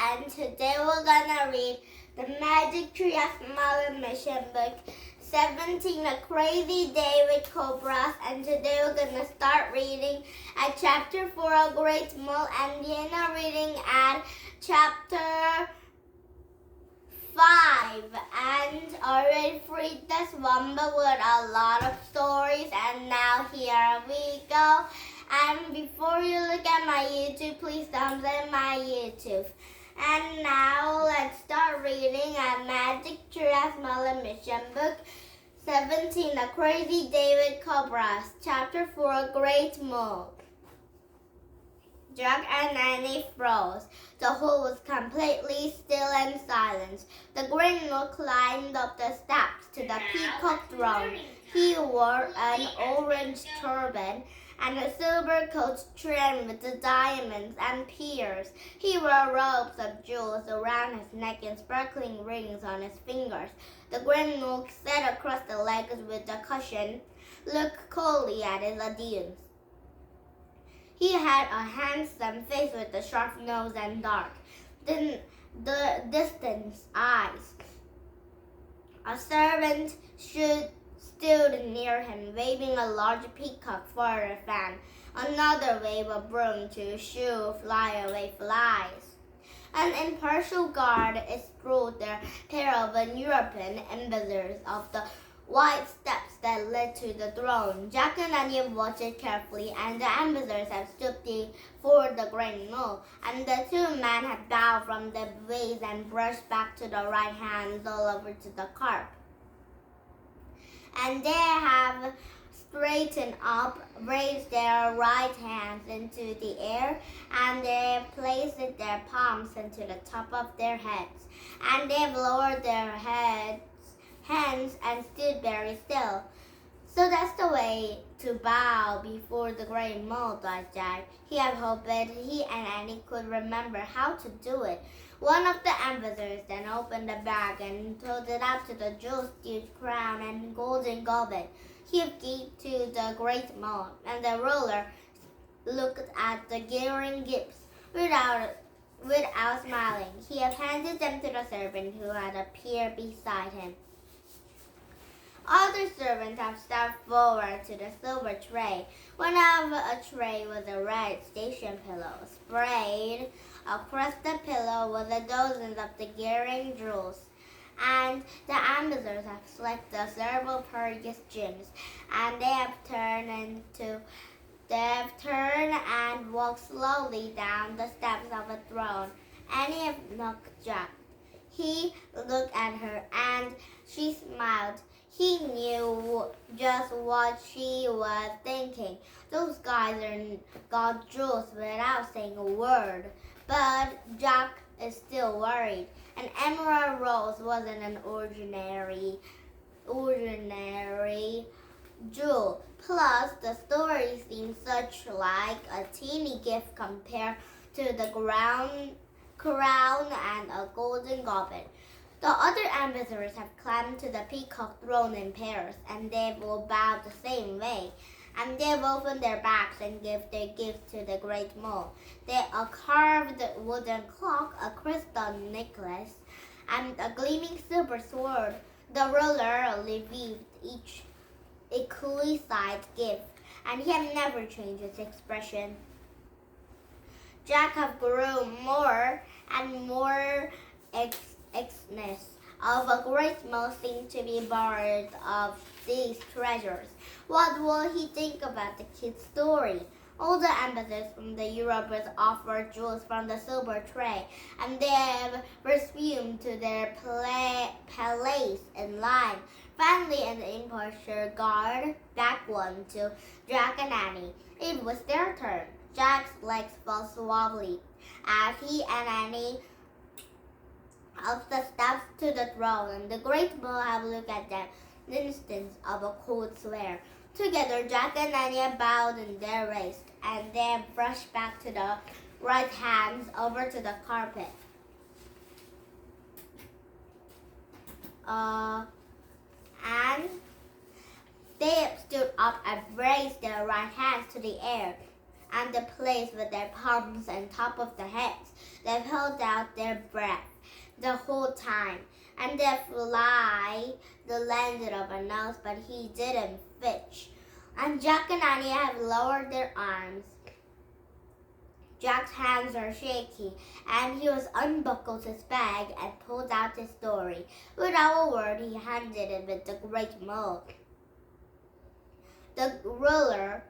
and today we're gonna read The Magic Tree of Merlin Mission Book 17, A Crazy Day with Cobras, and today we're gonna start reading at chapter 4, A Great Mole, and Diana reading at chapter 5, and already read this one book with a lot of stories, and now here we go. And before you look at my YouTube, please thumbs up my YouTube. And now let's start reading a Magic Tree of Merlin Mission Book 17, A Crazy Day with Cobras, Chapter 4, A Great Mole. Jack and Annie froze. The hall was completely still and silent. The Green Mole climbed up the steps to the peacock throne. He wore an orange turban and a silver coat trimmed with the diamonds and pearls. He wore robes of jewels around his neck and sparkling rings on his fingers. The Green Mole sat across the legs with the cushion, looked coldly at his audience. He had a handsome face with a sharp nose and dark, distant eyes. A servant stood near him, waving a large peacock for a fan. Another waved a broom to shoo fly-away flies. An impartial guard escorted their pair of European ambassadors up the wide steps that led to the throne. Jack and Annie watched it carefully, and the ambassadors had stood before the Green Mole, and the two men had bowed from the waist and brushed back to the right hands all over to the carp. And they have straightened up, raised their right hands into the air, and they placed their palms into the top of their heads, and they've lowered their hands and stood very still. So that's the way to bow before the Great Mole, thought Jack. He had hoped he and Annie could remember how to do it. One of the ambassadors then opened the bag and pulled it out to the jewel-stitched crown and golden goblet. He gave to the Great Mole, and the ruler looked at the glittering gifts without smiling. He had handed them to the servant who had appeared beside him. Other servants have stepped forward to the silver tray. One of a tray was a red station pillow. Sprayed across the pillow was a dozen of the glittering jewels. And the ambassadors have selected several precious gems, and they have turned and walked slowly down the steps of a throne. Annie looked Jack. He looked at her, and she smiled. He knew just what she was thinking. Those guys got jewels without saying a word. But Jack is still worried. An emerald rose wasn't an ordinary jewel. Plus, the story seemed such like a teeny gift compared to the crown and a golden goblet. The other ambassadors have climbed to the peacock throne in pairs, and they will bow the same way. And they've opened their bags and give their gifts to the Great Mole. A carved wooden clock, a crystal necklace, and a gleaming silver sword. The ruler reviewed each exquisite gift, and he had never changed his expression. Jack have grown more and more earnestness of a Great Mole seemed to be borrowed of these treasures. What will he think about the kid's story? All the ambassadors from the Europeans offered jewels from the silver tray, and they have resumed to their place in line. Finally, an impartial guard back one to Jack and Annie. It was their turn. Jack's legs fell suavely as he and Annie up the steps to the throne, and the Great Mole have looked at them, an instance of a cold swear. Together, Jack and Annie bowed in their race, and they brushed back to the right hands over to the carpet. And they stood up and raised their right hands to the air. and the place with their palms on top of their heads. They held out their breath the whole time, and the fly landed on her nose, but he didn't flinch. And Jack and Annie have lowered their arms. Jack's hands are shaky, and he was unbuckled his bag and pulled out his story. Without a word, he handed it with the great mole. The ruler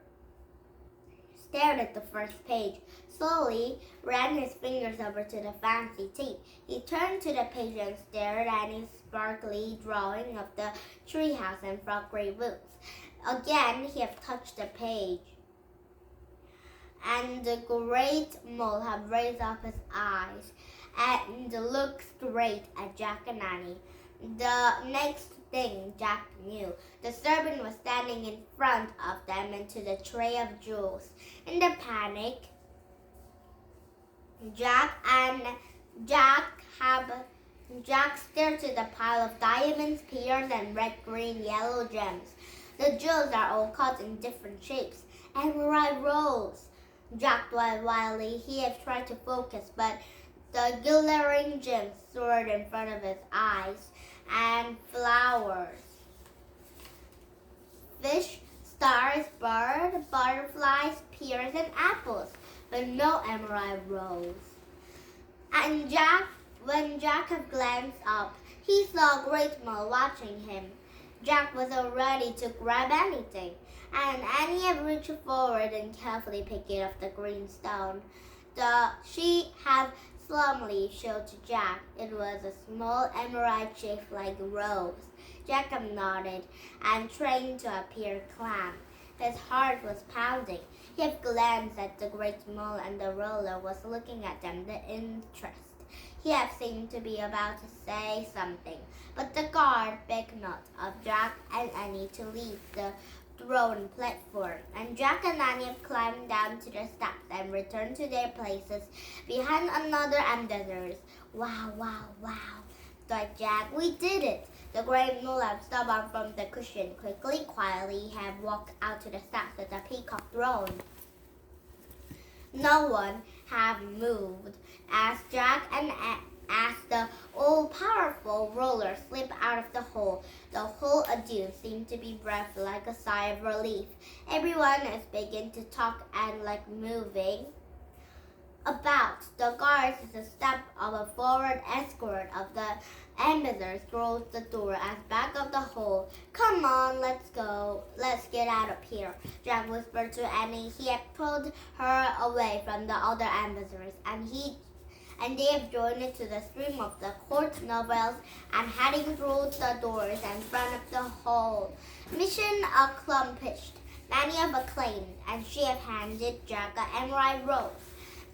stared at the first page, slowly ran his fingers over to the fancy tape. He turned to the page and stared at his sparkly drawing of the treehouse and frog gray boots. Again, he had touched the page, and the great mole had raised up his eyes and looked straight at Jack and Annie. The next thing Jack knew, the servant was standing in front of them into the tray of jewels. In the panic, Jack stared to the pile of diamonds, pearls, and red, green, yellow gems. The jewels are all cut in different shapes. Emerald rose. Jack thought wildly. He had tried to focus, but the glittering gems soared in front of his eyes, and flowers, fish, stars, birds, butterflies, pears, and apples, but no emerald rose. And when Jack had glanced up, he saw a great mole watching him. Jack wasn't ready to grab anything, and Annie had reached forward and carefully picked up the green stone. She had solemnly showed to Jack. It was a small emerald shaped like a rose. Jack nodded and trained to appear calm. His heart was pounding. He had glanced at the great mole, and the ruler was looking at them with interest. He had seemed to be about to say something, but the guard begged not of Jack and Annie to leave the throne platform, and Jack and Annie climbed down to the steps and returned to their places behind another ambassadors. Wow, wow, wow, thought Jack. We did it. The great mole had stood up from the cushion. Quietly, he had walked out to the steps of the peacock throne. No one had moved as the all-powerful ruler slipped out of the hole. The whole audience seemed to be breathed like a sigh of relief. Everyone is beginning to talk and like moving about. The guards at the step of a forward escort of the ambassadors closed the door as back of the hole. Come on, let's go. Let's get out of here, Jack whispered to Annie. He had pulled her away from the other ambassadors, and they have joined it to the stream of the court novels and heading through the doors in front of the hall. Mission accomplished. Many have acclaimed, and she have handed Jack an emerald rose.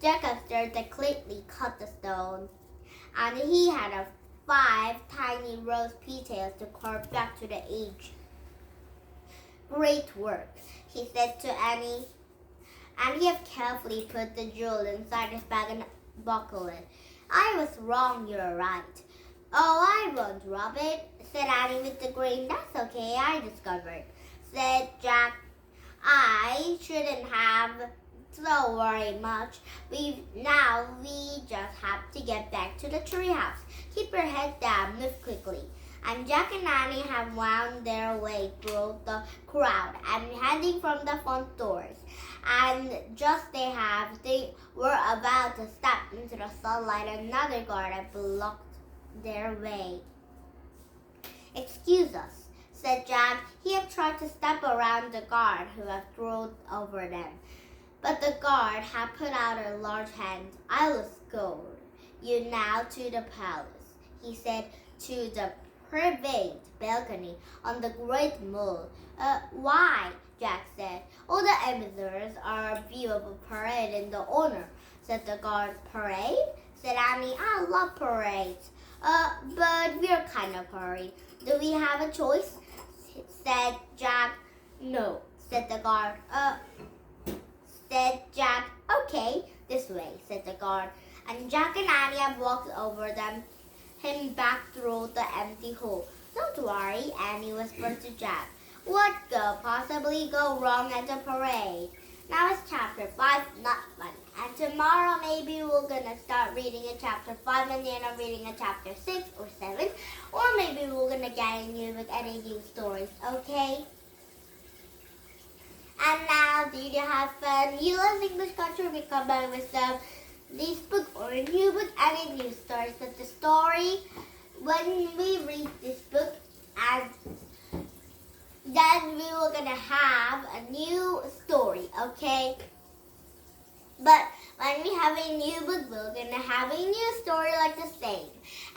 Jack had delicately cut the stone, and he had 5 tiny rose petals to carve back to the edge. Great work, he said to Annie, and he had carefully put the jewel inside his bag and buckled it. I was wrong, you're right. Oh, I won't rob it, said Annie with the grin. That's okay, I discovered, said Jack. I shouldn't have. Don't worry much. We just have to get back to the treehouse. Keep your head down, move quickly. And Jack and Annie have wound their way through the crowd and heading from the front doors. And just they were about to step into the sunlight, another guard had blocked their way. Excuse us, said Jack. He had tried to step around the guard who had thrown over them. But the guard had put out a large hand. I'll escort you now to the palace, he said, to the private balcony on the great mole. Why? Jack said. All the ambassadors are a view of a parade in the honor, said the guard. Parade? Said Annie. I love parades. But we're kind of hurried. Do we have a choice? Said Jack. No, said the guard. Said Jack. Okay, this way, said the guard. And Jack and Annie have walked over him back through the empty hole. Don't worry, Annie whispered to Jack. What could possibly go wrong at the parade? Now it's chapter 5, not fun. And tomorrow maybe we're gonna start reading a chapter 5 and then I'm reading a chapter 6 or 7. Or maybe we're gonna get a new book and a new stories, okay? And now, did you have fun? You love English culture, we come back with this book or a new book and a new story. So the story, when we read this book, and then we were gonna have a new story, okay? But when we have a new book, we're gonna have a new story like the same.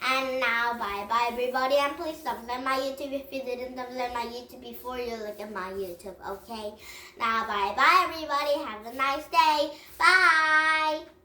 And now, bye-bye everybody, and please subscribe my YouTube if you didn't subscribe my YouTube before you look at my YouTube, okay? Now, bye-bye everybody, have a nice day, bye!